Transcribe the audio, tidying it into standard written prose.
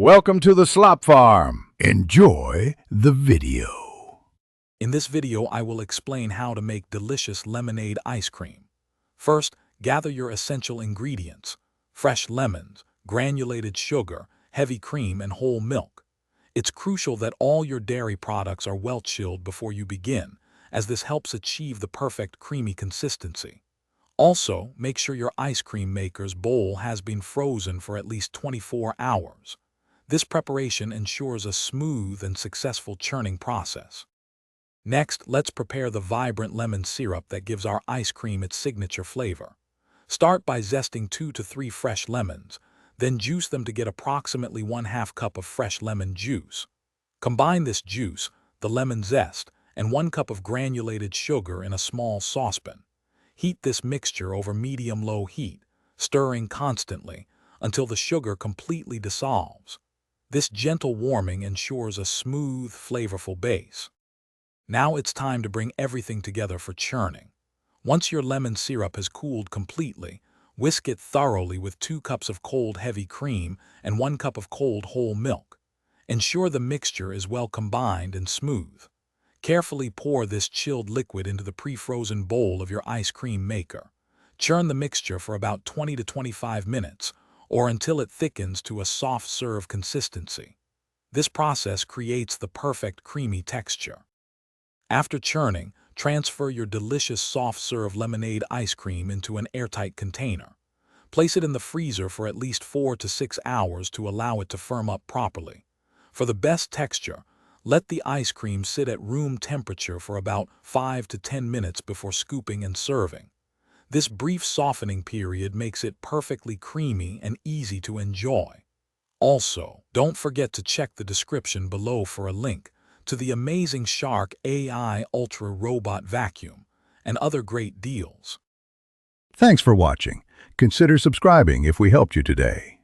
Welcome to the Slop Farm. Enjoy the video. In this video, I will explain how to make delicious lemonade ice cream. First, gather your essential ingredients: fresh lemons, granulated sugar, heavy cream, and whole milk. It's crucial that all your dairy products are well chilled before you begin, as this helps achieve the perfect creamy consistency. Also, make sure your ice cream maker's bowl has been frozen for at least 24 hours. This preparation ensures a smooth and successful churning process. Next, let's prepare the vibrant lemon syrup that gives our ice cream its signature flavor. Start by zesting 2 to 3 fresh lemons, then juice them to get approximately 1/2 cup of fresh lemon juice. Combine this juice, the lemon zest, and 1 cup of granulated sugar in a small saucepan. Heat this mixture over medium-low heat, stirring constantly until the sugar completely dissolves. This gentle warming ensures a smooth, flavorful base. Now it's time to bring everything together for churning. Once your lemon syrup has cooled completely, whisk it thoroughly with 2 cups of cold heavy cream and 1 cup of cold whole milk. Ensure the mixture is well combined and smooth. Carefully pour this chilled liquid into the pre-frozen bowl of your ice cream maker. Churn the mixture for about 20 to 25 minutes, or until it thickens to a soft serve consistency. This process creates the perfect creamy texture. After churning, transfer your delicious soft-serve lemonade ice cream into an airtight container. Place it in the freezer for at least 4 to 6 hours to allow it to firm up properly. For the best texture, let the ice cream sit at room temperature for about 5 to 10 minutes before scooping and serving. This brief softening period makes it perfectly creamy and easy to enjoy. Also, don't forget to check the description below for a link to the amazing Shark AI Ultra Robot Vacuum and other great deals. Thanks for watching. Consider subscribing if we helped you today.